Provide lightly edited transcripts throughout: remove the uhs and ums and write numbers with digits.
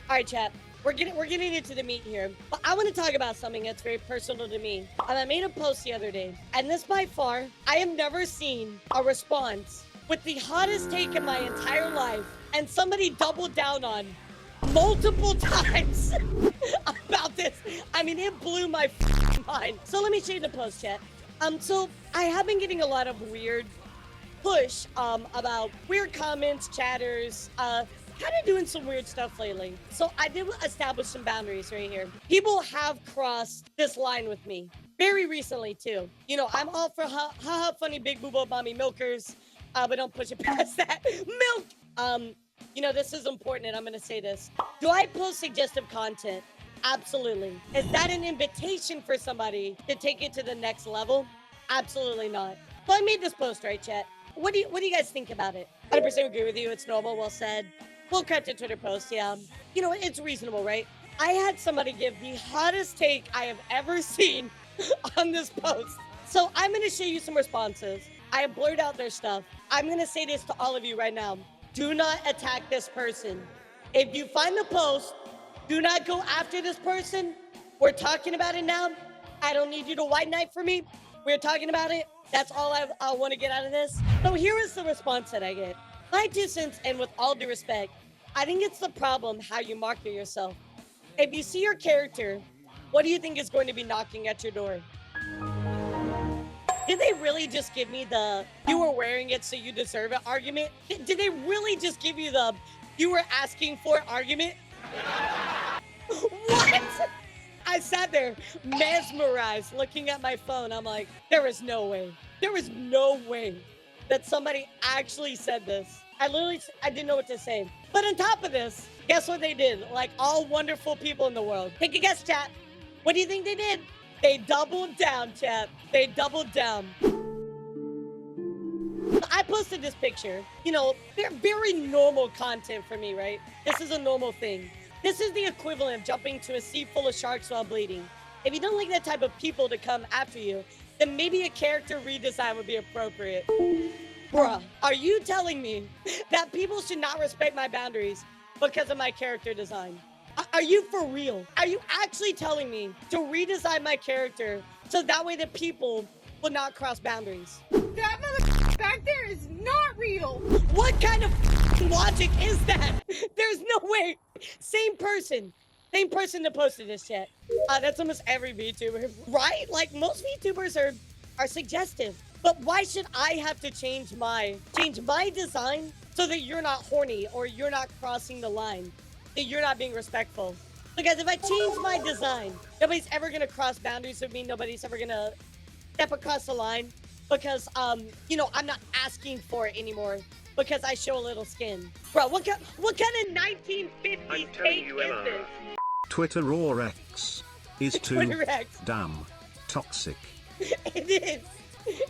All right, chat. We're getting into the meat here, but I want to talk about something that's very personal to me. And I made a post the other day, and this by far, I have never seen a response with the hottest take in my entire life, and somebody doubled down on multiple times about this. I mean, it blew my mind. So let me show you the post, chat. So I have been getting a lot of weird push about weird comments, chatters, kind of doing some weird stuff lately. So I did establish some boundaries right here. People have crossed this line with me very recently too. You know, I'm all for ha funny big boobo mommy milkers, but don't push it past that. Milk. You know, this is important, and I'm gonna say this. Do I post suggestive content? Absolutely. Is that an invitation for somebody to take it to the next level? Absolutely not. So I made this post, right, chat? What do you guys think about it? 100% agree with you. It's normal. Well said. Full credit to Twitter post. Yeah. You know, it's reasonable, right? I had somebody give the hottest take I have ever seen on this post. So I'm going to show you some responses. I have blurred out their stuff. I'm going to say this to all of you right now. Do not attack this person. If you find the post, do not go after this person. We're talking about it now. I don't need you to white knight for me. We're talking about it. That's all I want to get out of this. So here is the response that I get. My 2 cents, and with all due respect, I think it's the problem how you market yourself. If you see your character, what do you think is going to be knocking at your door? Did they really just give me the "you were wearing it so you deserve it" argument? Did they really just give you the "you were asking for it" argument? What? I sat there mesmerized looking at my phone. I'm like, there is no way. There is no way that somebody actually said this. I didn't know what to say. But on top of this, guess what they did? Like all wonderful people in the world. Take a guess, chat. What do you think they did? They doubled down, chat. They doubled down. I posted this picture. You know, very normal content for me, right? This is a normal thing. This is the equivalent of jumping to a sea full of sharks while bleeding. If you don't like that type of people to come after you, then maybe a character redesign would be appropriate. Bruh, are you telling me that people should not respect my boundaries because of my character design? Are you for real? Are you actually telling me to redesign my character so that way the people will not cross boundaries? That mother back there is not real. What kind of logic is that? There's no way. Same person that posted this chat. That's almost every VTuber, right? Like most VTubers are suggestive. But why should I have to change my design so that you're not horny or you're not crossing the line, that you're not being respectful? Because if I change my design, nobody's ever gonna cross boundaries with me. Nobody's ever gonna step across the line because you know, I'm not asking for it anymore because I show a little skin. Bro, what kind of 1950s take is this? Twitter or X is too damn toxic. It is.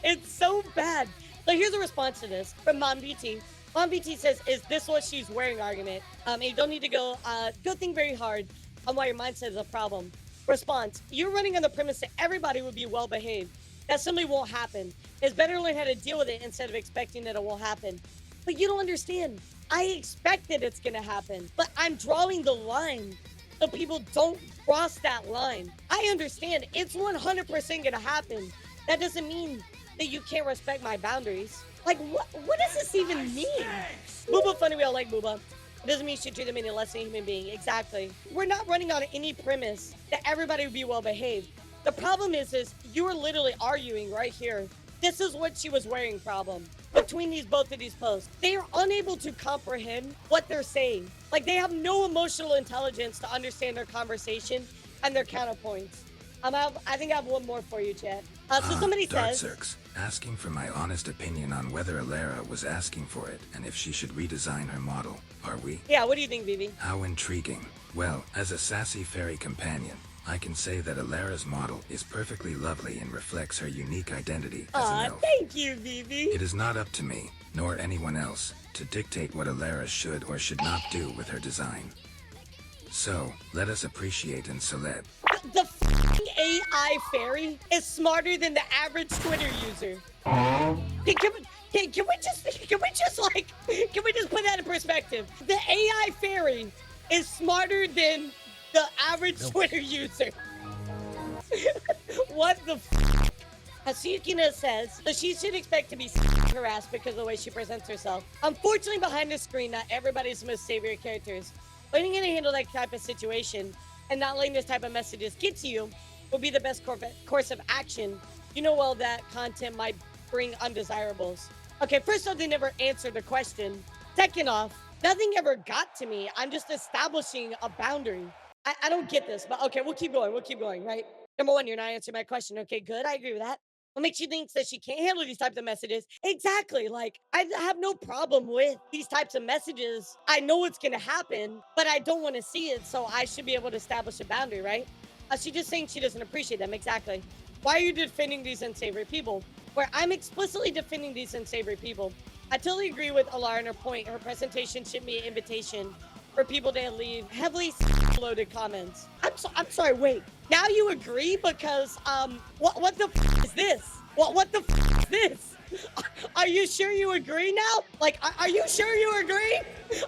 It's so bad. So here's a response to this from Mom BT. Mom BT says, "Is this what she's wearing?" argument. You don't need to go think very hard on why your mindset is a problem. Response: you're running on the premise that everybody would be well behaved. That simply won't happen. It's better to learn how to deal with it instead of expecting that it will happen. But you don't understand. I expect that it's gonna happen, but I'm drawing the line so people don't cross that line. I understand it's 100% gonna happen. That doesn't mean that you can't respect my boundaries. Like, what does this even mean? Booba funny, we all like Booba. It doesn't mean you should treat them any less than a human being. Exactly. We're not running on any premise that everybody would be well behaved. The problem is you are literally arguing right here. This is what she was wearing problem. Between both of these posts, they are unable to comprehend what they're saying. Like, they have no emotional intelligence to understand their conversation and their counterpoints. I think I have one more for you, Chad. So somebody says, Dartzerks, asking for my honest opinion on whether Elara was asking for it and if she should redesign her model, are we? Yeah, what do you think, Vivi? How intriguing. Well, as a sassy fairy companion, I can say that Elara's model is perfectly lovely and reflects her unique identity as an elf. Thank you, Vivi. It is not up to me, nor anyone else, to dictate what Elara should or should not do with her design. So, let us appreciate and celeb. The f***ing AI fairy is smarter than the average Twitter user. Can we just put that in perspective? The AI fairy is smarter than the average Twitter user. What the f? Hasukina says that she should expect to be harassed because of the way she presents herself. Unfortunately, behind the screen, not everybody's the most savory characters. Learning how to handle that type of situation and not letting this type of messages get to you will be the best course of action. You know well that content might bring undesirables. Okay, first off, they never answered the question. Second off, nothing ever got to me. I'm just establishing a boundary. I don't get this, but okay, we'll keep going, right? Number one, you're not answering my question. Okay, good, I agree with that. What makes you think that she can't handle these types of messages? Exactly. Like, I have no problem with these types of messages. I know what's going to happen, but I don't want to see it, so I should be able to establish a boundary, right? She's just saying she doesn't appreciate them. Exactly. Why are you defending these unsavory people? Where I'm explicitly defending these unsavory people. I totally agree with Elara and her point. Her presentation should be an invitation for people to leave heavily loaded comments. I'm sorry, wait. Now you agree because, what the is this? What the is this? Are you sure you agree now? Like, are you sure you agree?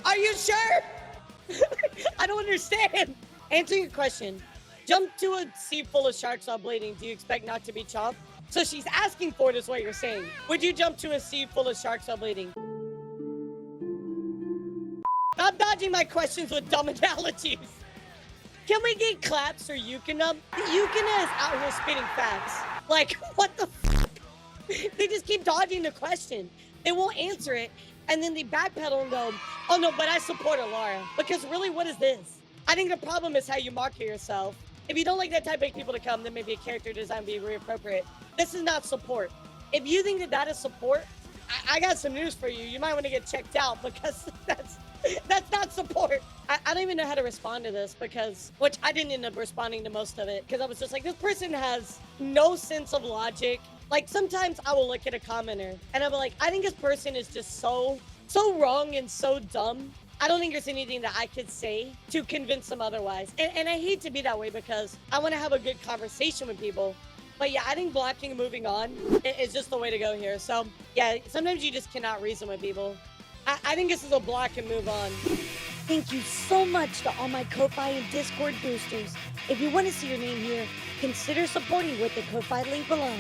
Are you sure? I don't understand. Answering your question. Jump to a sea full of sharks while bleeding. Do you expect not to be chopped? So she's asking for it is what you're saying. Would you jump to a sea full of sharks while bleeding? Stop dodging my questions with dumb analogies. Can we get claps for Yukina? Yukina is out here spitting facts. Like, what the f? They just keep dodging the question. They won't answer it, and then they backpedal and go, oh no, but I support Elara. Because really, what is this? I think the problem is how you market yourself. If you don't like that type of people to come, then maybe a character design would be very appropriate. This is not support. If you think that that is support, I got some news for you. You might want to get checked out because that's not support. I don't even know how to respond to this because, which I didn't end up responding to most of it because I was just like, this person has no sense of logic. Like sometimes I will look at a commenter and I'll be like, I think this person is just so wrong and so dumb. I don't think there's anything that I could say to convince them otherwise. And I hate to be that way because I want to have a good conversation with people. But yeah, I think blocking and moving on is just the way to go here. So yeah, sometimes you just cannot reason with people. I think this is a block and move on. Thank you so much to all my Ko-Fi and Discord boosters. If you want to see your name here, consider supporting with the Ko-Fi link below.